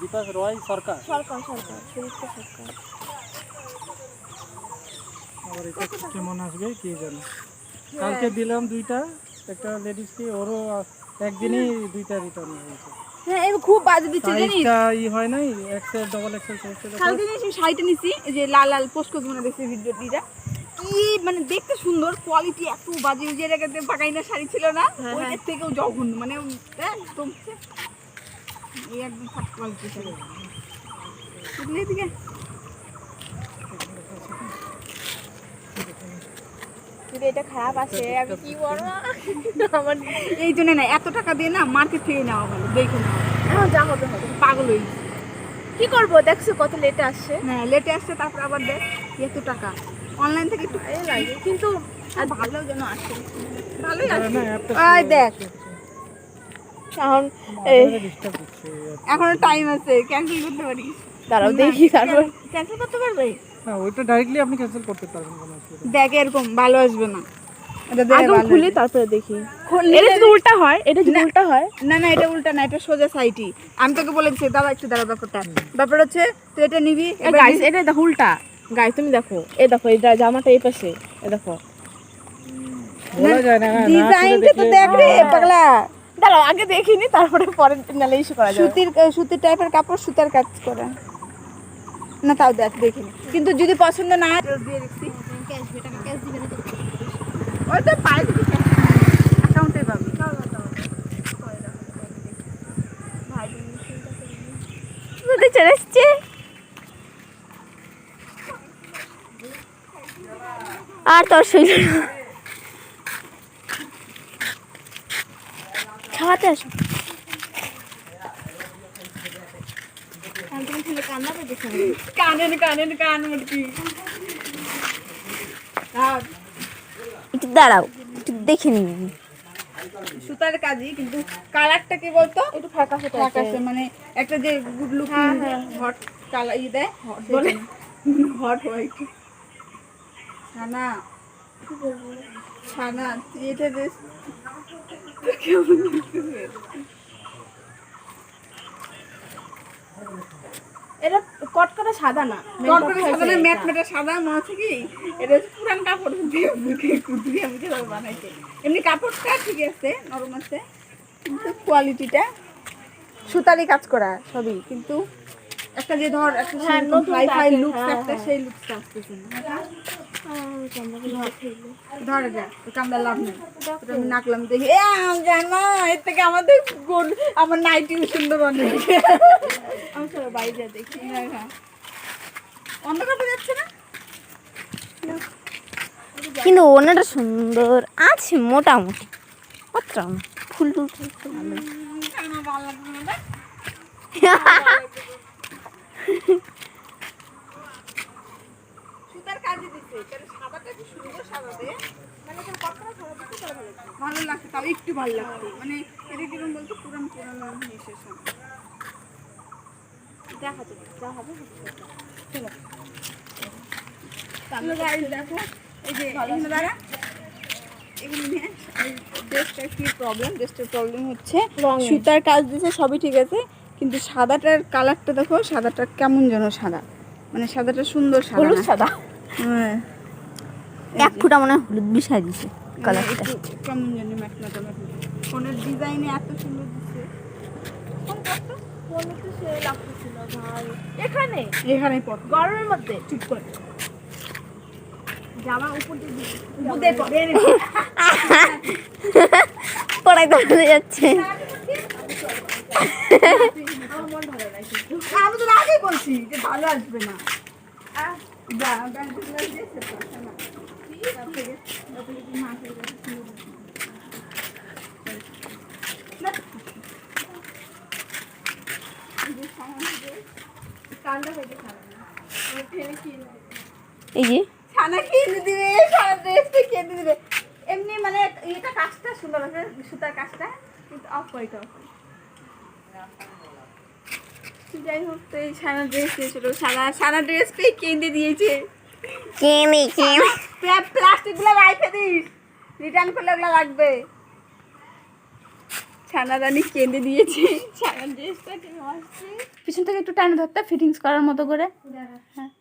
দীপাস রয় সরকার সরকার সরকার সুদীপ্তা সরকার। আবার এটা কেমন আসবে কে জানে। কালকে দিলাম দুইটা, একটা লেডিসকে, ওরও একদিনেই দুইটা রিটার্ন হয়েছে। হ্যাঁ এই খুব বাজে দিচ্ছে জানিস। সাইজটা হয় নাই, এক্সেল ডবল এক্সেল সাইজটা দেখো। কালকে জানিস শাড়িটা নিছি, এই যে লাল লাল পোস্ট করে মনে দেখছি ভিডিওটা, কি মানে দেখতে সুন্দর, কোয়ালিটি এত বাজে। ওই যে জায়গাতে পাকাইনা শাড়ি ছিল না, ওইটার থেকেও জঘন্য, মানে একদম এই একদম খারাপ কোয়ালিটি শাড়ি। বুঝলি দিকে যদি এটা খারাপ আসে আমি কি বলবো। আমার এই জন্য না, এত টাকা দিয়ে না মার্কেট থেকে নেওয়া ভালো, দেখে নেওয়া এখন যা হবে হবে, পাগল হয়ে গেছি। কি করবো দেখছো কত লেটে আসছে। হ্যাঁ লেটে আসছে, তারপর আবার দেখ এত টাকা অনলাইন থেকে একটু ভালো লাগে, কিন্তু আর ভালো যেন আসে, ভালোই আসে। আয় দেখ এখন এখনো টাইম আছে, ক্যান্সেল করতে পারি। দাঁড়াও দেখি, তারপর ক্যান্সেল করতে পারবে। হ্যাঁ ওইটা ডাইরেক্টলি আপনি ক্যান্সেল করতে পারবেন, কোনো অসুবিধা নেই। দেখ এরকম ভালো আসবে না, এটা দেখে আগে ভালো খুলে আসবে। তারপরে দেখি। এটা যদি উল্টা হয়, এটা যদি উল্টা হয়। না না এটা উল্টা না, এটা সোজা সাইডই। আমি তোকে বলেছি দাঁড়া একটু, দাঁড়া। ব্যাপার হচ্ছে তুই এটা নিবি, গাইস এটা দেখো উল্টা। গাইস তুমি দেখো, এই দেখো এই জামাটা এই পাশে, এই দেখো। বলা যায় না, ডিজাইনটা তো দেখ রে পাগলা। দাঁড়াও আগে দেখিনি, তারপরে পরে নালে ইস্যু করা যাবে। সুতির টাইপের কাপড়, সুতার কাজ করা না, তাও দেখ দেখিনি। কিন্তু যদি পছন্দ না হয় দিয়ে দেখছি, ক্যাশ দিবে না তো, ওই তো পাই দিবি, অ্যাকাউন্টে পাবি। বুঝতে চলেছে। আর তোর শৈল খাওয়াতে আসো। কান মুটকি একটু দাঁড়াও, একটু দেখে নিবি। সুতার কাজই, কিন্তু কালারটা কি বলতো, একটু ফ্যাকাশে ফ্যাকাশে, মানে একটা যে গুড লুক হট কালার ই দেয়, বলে হট হোয়াইট ছানা ছানা। এটা বেশ কেমন লাগতেছে। এটা কটকটা সাদা না, কটকটা সাদা না, ম্যাট ম্যাটে সাদা। মনে হচ্ছে কি এটা পুরান কাপড় দিয়ে কুতুরি আমি যেভাবে বানাইছে। এমনি কাপড়টা ঠিক আছে, নরম আছে, কিন্তু কোয়ালিটিটা সুতারি কাজ করা সবই, কিন্তু একটা যে ধর একটা হাই ফাই লুকস, একটা সেই লুকসটা আসতেছে না। ধর যা কামড়া লাভ নেই, আমি নাকলাম দেখি জানো এর থেকে আমাদের আমার নাইটিও সুন্দর অনেক। আমি সবাই বাইরে যা দেখি, অন্য কাপড় যাচ্ছে না, কিন্তু ওনাটা সুন্দর আছে মোটামুটি, অত ফুল টুল আমার ভালো লাগবে না। সুতার কাজে দিচ্ছে, তাহলে সাদাটা কি সুন্দর সাদা দে, মানে তোর কতটা সাদা দিতে ভালো লাগছে, তাও একটু ভালো লাগছে, মানে এটা কিরকম বলতো পুরানো জিনিসের সাথে দেখা যাবে, যা হবে চলো। তাহলে গাইস দেখো এই যে এখানে দাঁড়া, এগুলো নিয়ে ড্রেসটার কি প্রবলেম, ড্রেসটার প্রবলেম হচ্ছে সুতার কাজ দিচ্ছে সবই ঠিক আছে, কিন্তু সাদাটার কালারটা দেখো, সাদাটা কেমন যেন সাদা, মানে সাদাটা সুন্দর সাদা হলুদ না। সাদা, হ্যাঁ এক ফুটা মনে হয় হলুদ মিশাই দিছে কালারটা। একটু কেমন জানি ম্যাটমেটা ফোনের ডিজাইনে এত সুন্দর দিচ্ছে। মনে তো সে লাগতেছিল ভাই, এখানে এখানেই পর গরমের মধ্যে চুপ করে জামা উপর দিয়ে পরে পড়াই ধরে যাচ্ছে। আমি তো আগেই বলছি যে ভালো আসবে না। যা এই যে ছানা কিনে দিবে, সারা ড্রেসটা কিনে দিবে। এমনি মানে এটা কাজটা সুন্দর আছে, সুতার কাজটা, কিন্তু অফ হোয়াইট যাই হোক, তো এই সারা ড্রেস দিয়েছিল, সারা ড্রেস পেয়ে কেঁদে দিয়েছে। কেনে কেনে প্লাস্টিকগুলো রাখে দিস, রিটার্ন করলে ওগুলো লাগবে। ছানা রানী কেঁদে দিয়েছে, সারা ড্রেসটা কেন আসছে। পিছন থেকে একটু টানে ধরতে, ফিটিংস করার মতো করে। হ্যাঁ